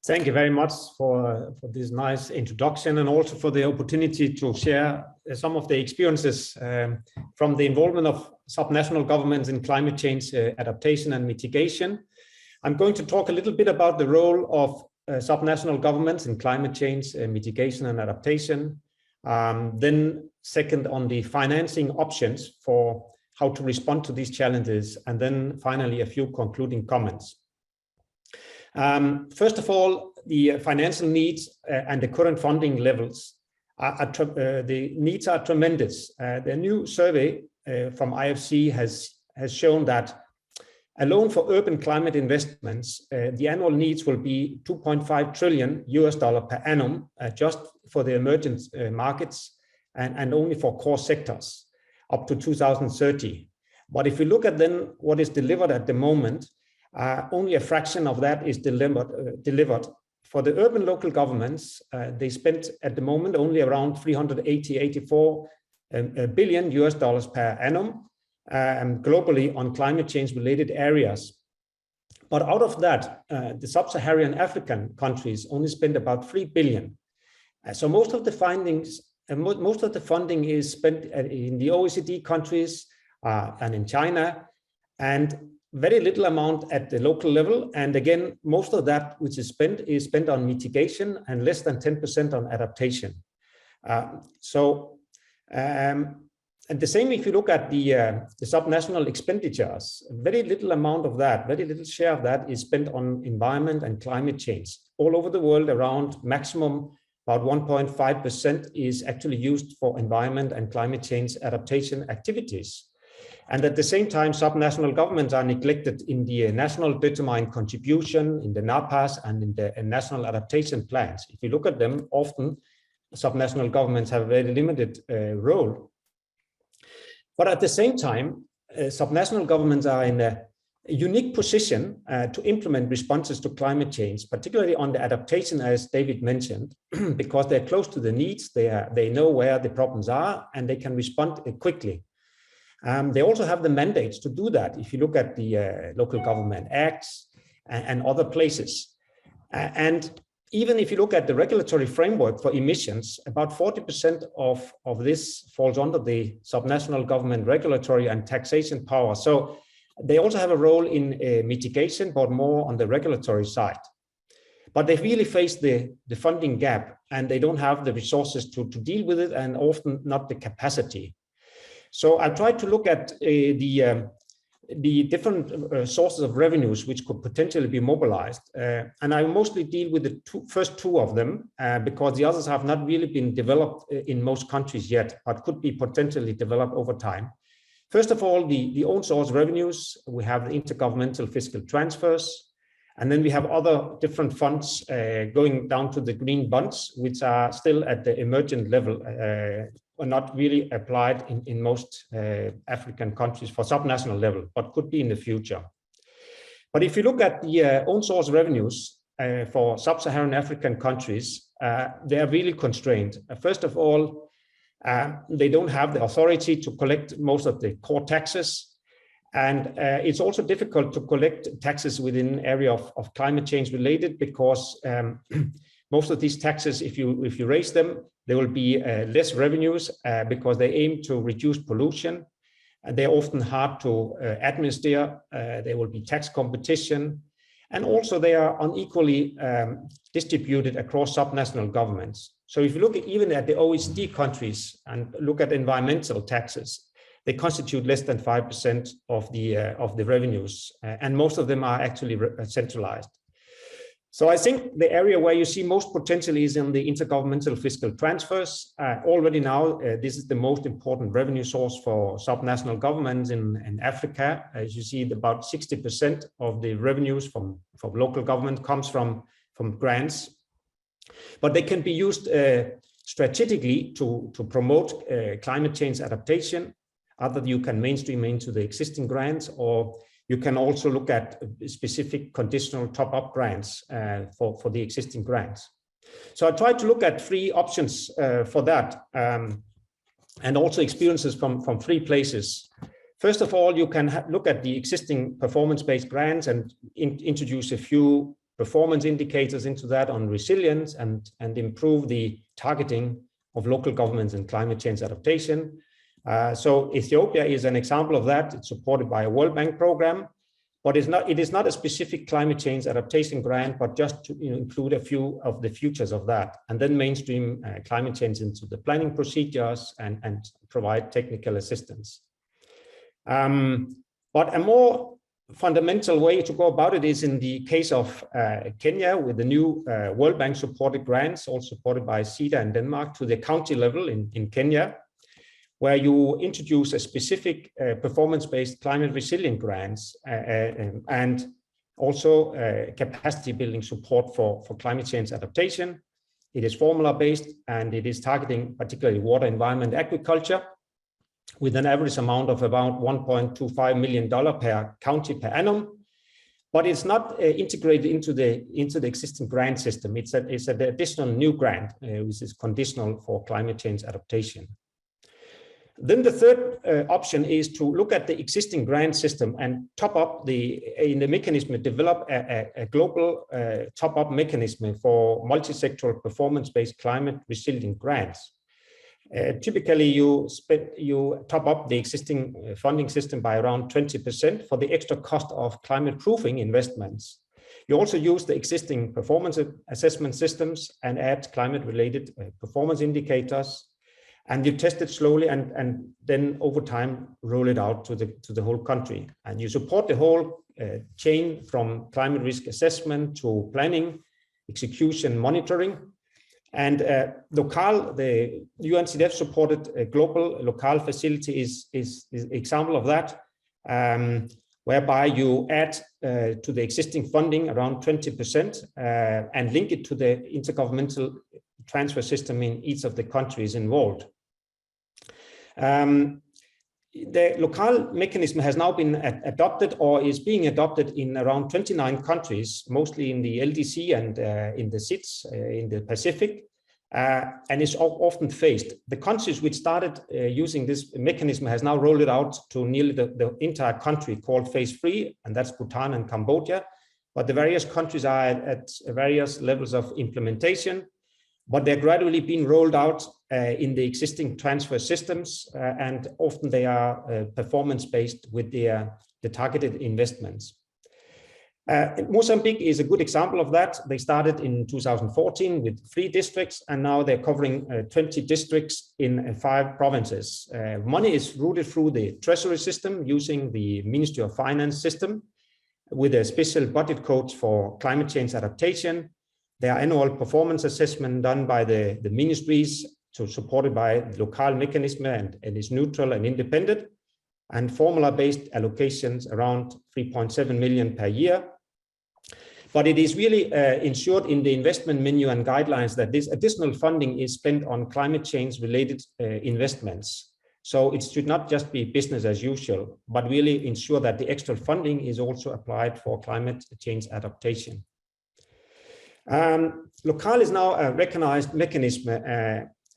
Thank you very much for this nice introduction, and also for the opportunity to share some of the experiences from the involvement of subnational governments in climate change adaptation and mitigation. I'm going to talk a little bit about the role of subnational governments in climate change mitigation and adaptation. Then second, on the financing options for how to respond to these challenges, and then finally a few concluding comments. First of all, the financial needs and the current funding levels the needs are tremendous. The new survey from IFC has shown that alone for urban climate investments, the annual needs will be $2.5 trillion per annum just for the emerging markets and only for core sectors up to 2030. But if we look at then what is delivered at the moment, only a fraction of that is delivered. For the urban local governments, they spend at the moment only around $384 billion per annum globally on climate change related areas. But out of that, the Sub-Saharan African countries only spend about $3 billion. So most of the funding is spent in the OECD countries and in China, and very little amount at the local level. And again, most of that which is spent on mitigation and less than 10% on adaptation. And the same if you look at the subnational expenditures, very little amount of that, very little share of that is spent on environment and climate change. All over the world, around maximum about 1.5% is actually used for environment and climate change adaptation activities. And at the same time, subnational governments are neglected in the national determined contribution, in the NAPAs, and in the national adaptation plans. If you look at them, often subnational governments have a very limited role. But at the same time, subnational governments are in a unique position to implement responses to climate change, particularly on the adaptation, as David mentioned, because they're close to the needs, they know where the problems are, and they can respond quickly. They also have the mandates to do that. If you look at the local government acts and other places. And even if you look at the regulatory framework for emissions, about 40% of this falls under the subnational government regulatory and taxation power. So they also have a role in mitigation, but more on the regulatory side. But they really face the funding gap, and they don't have the resources to deal with it, and often not the capacity. So I tried to look at the different sources of revenues which could potentially be mobilized. And I mostly deal with the first two of them because the others have not really been developed in most countries yet, but could be potentially developed over time. First of all, the own source revenues. We have the intergovernmental fiscal transfers. And then we have other different funds going down to the green bonds, which are still at the emergent level, are not really applied in most African countries for subnational level, but could be in the future. But if you look at the own source revenues for sub-Saharan African countries, they are really constrained. First of all, they don't have the authority to collect most of the core taxes. And it's also difficult to collect taxes within area of climate change related, because most of these taxes, if you raise them, there will be less revenues because they aim to reduce pollution. And they're often hard to administer. There will be tax competition. And also they are unequally distributed across subnational governments. So if you look even at the OECD countries and look at environmental taxes, they constitute less than 5% of the revenues, and most of them are actually centralized. So I think the area where you see most potential is in the intergovernmental fiscal transfers. Already now, this is the most important revenue source for subnational governments in Africa. As you see, about 60% of the revenues from local government comes from grants, but they can be used strategically to promote climate change adaptation. Either you can mainstream into the existing grants, or you can also look at specific conditional top-up grants for the existing grants. So I tried to look at three options for that, and also experiences from three places. First of all, you can look at the existing performance-based grants and introduce a few performance indicators into that on resilience and improve the targeting of local governments and climate change adaptation. So Ethiopia is an example of that. It's supported by a World Bank program, but it is not a specific climate change adaptation grant, but just to include a few of the features of that, and then mainstream climate change into the planning procedures and provide technical assistance. But a more fundamental way to go about it is in the case of Kenya, with the new World Bank supported grants, all supported by CEDA in Denmark, to the county level in Kenya, where you introduce a specific performance-based climate resilient grants and also capacity building support for climate change adaptation. It is formula-based and it is targeting particularly water, environment, agriculture, with an average amount of about $1.25 million per county per annum. But it's not integrated into the existing grant system. It's an additional new grant, which is conditional for climate change adaptation. Then the third option is to look at the existing grant system and top up in the mechanism, develop a global top-up mechanism for multi-sectoral performance-based climate resilient grants. Typically, you top up the existing funding system by around 20% for the extra cost of climate proofing investments. You also use the existing performance assessment systems and add climate-related performance indicators. And you test it slowly and then over time roll it out to the whole country. And you support the whole chain from climate risk assessment to planning, execution, monitoring. And the UNCDF supported global local facility is an example of that, whereby you add to the existing funding around 20% and link it to the intergovernmental transfer system in each of the countries involved. The local mechanism has now been adopted or is being adopted in around 29 countries, mostly in the LDC and in the SIDS in the Pacific, and is often phased. The countries which started using this mechanism has now rolled it out to nearly the entire country, called phase 3, and that's Bhutan and Cambodia. But the various countries are at various levels of implementation, but they're gradually being rolled out in the existing transfer systems, and often they are performance-based with the targeted investments. Mozambique is a good example of that. They started in 2014 with 3 districts, and now they're covering 20 districts in 5 provinces. Money is routed through the treasury system using the Ministry of Finance system with a special budget codes for climate change adaptation. There are annual performance assessment done by the ministries, supported by the local mechanism, and is neutral and independent, and formula-based allocations around 3.7 million per year. But it is really ensured in the investment menu and guidelines that this additional funding is spent on climate change related investments. So it should not just be business as usual, but really ensure that the extra funding is also applied for climate change adaptation. Local is now a recognized mechanism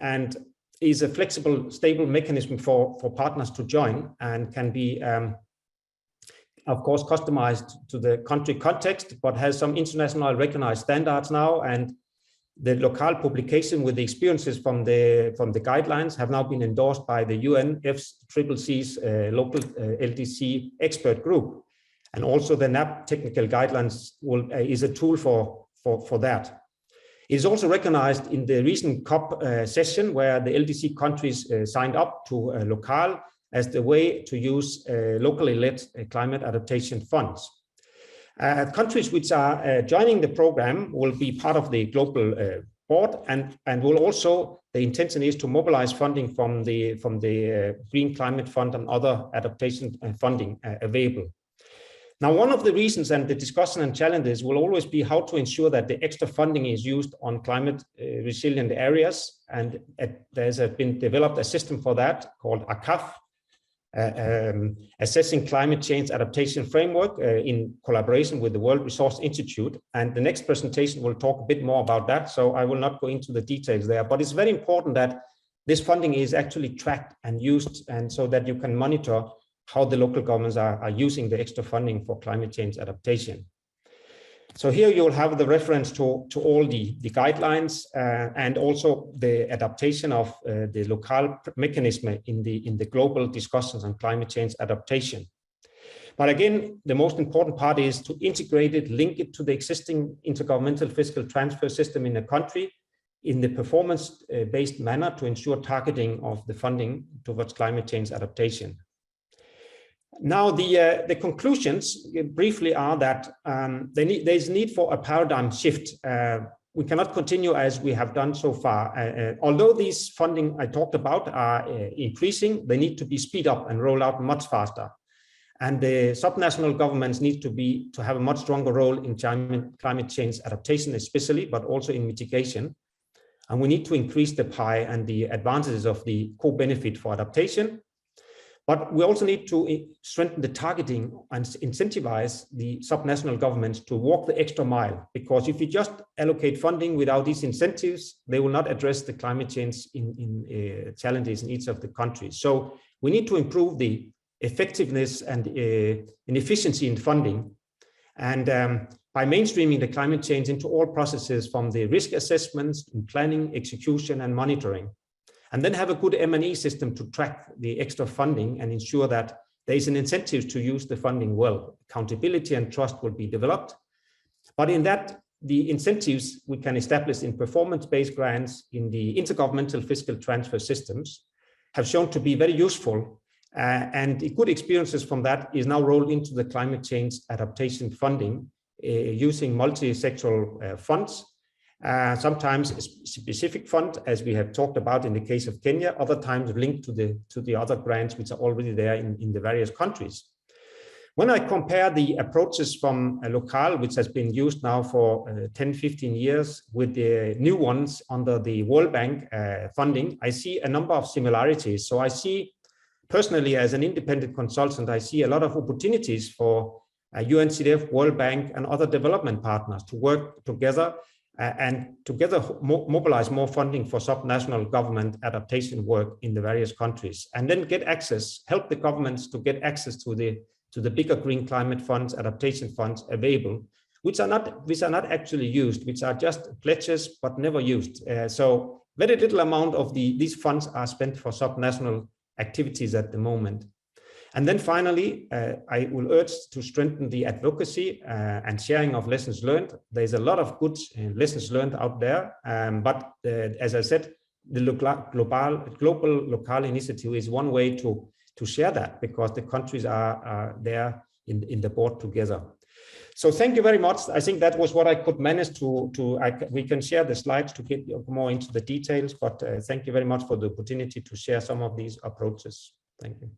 and is a flexible, stable mechanism for partners to join, and can be, of course, customized to the country context, but has some international recognized standards now. And the local publication with the experiences from the guidelines have now been endorsed by the UNFCCC's local LDC expert group. And also the NAP technical guidelines is a tool for that. It is also recognized in the recent COP session, where the LDC countries signed up to Local as the way to use locally led climate adaptation funds. Countries which are joining the program will be part of the global board, and will also, the intention is to mobilize funding from the Green Climate Fund and other adaptation funding available. Now, one of the reasons and the discussion and challenges will always be how to ensure that the extra funding is used on climate resilient areas. And there's been developed a system for that called ACAF, Assessing Climate Change Adaptation Framework, in collaboration with the World Resource Institute. And the next presentation will talk a bit more about that, so I will not go into the details there. But it's very important that this funding is actually tracked and used, and so that you can monitor how the local governments are using the extra funding for climate change adaptation. So here you'll have the reference to all the guidelines and also the adaptation of the local mechanism in the global discussions on climate change adaptation. But again, the most important part is to integrate it, link it to the existing intergovernmental fiscal transfer system in the country in the performance-based manner to ensure targeting of the funding towards climate change adaptation. Now, the conclusions briefly are that there's need for a paradigm shift. We cannot continue as we have done so far. Although these funding I talked about are increasing, they need to be speed up and roll out much faster. And the subnational governments need to have a much stronger role in climate change adaptation, especially, but also in mitigation. And we need to increase the pie and the advantages of the co-benefit for adaptation. But we also need to strengthen the targeting and incentivize the subnational governments to walk the extra mile, because if you just allocate funding without these incentives, they will not address the climate change challenges in each of the countries. So we need to improve the effectiveness and efficiency in funding, and by mainstreaming the climate change into all processes from the risk assessments, in planning, execution, and monitoring. And then have a good M&E system to track the extra funding and ensure that there is an incentive to use the funding well. Accountability and trust will be developed. But in that, the incentives we can establish in performance-based grants in the intergovernmental fiscal transfer systems have shown to be very useful. And the good experiences from that is now rolled into the climate change adaptation funding using multi-sectoral funds. Sometimes a specific fund, as we have talked about in the case of Kenya, other times linked to the other grants which are already there in the various countries. When I compare the approaches from Local, which has been used now for 10, 15 years, with the new ones under the World Bank funding, I see a number of similarities. So I see, personally, as an independent consultant, I see a lot of opportunities for UNCDF, World Bank, and other development partners to work together and together mobilize more funding for subnational government adaptation work in the various countries, and then get access, help the governments to get access to the bigger green climate funds, adaptation funds available, which are not actually used, which are just pledges but never used. So very little amount of these funds are spent for subnational activities at the moment. And then finally, I will urge to strengthen the advocacy and sharing of lessons learned. There's a lot of good lessons learned out there, but as I said, the global local initiative is one way to share that, because the countries are there in the board together. So thank you very much. I think that was what I could manage we can share the slides to get more into the details, but thank you very much for the opportunity to share some of these approaches. Thank you.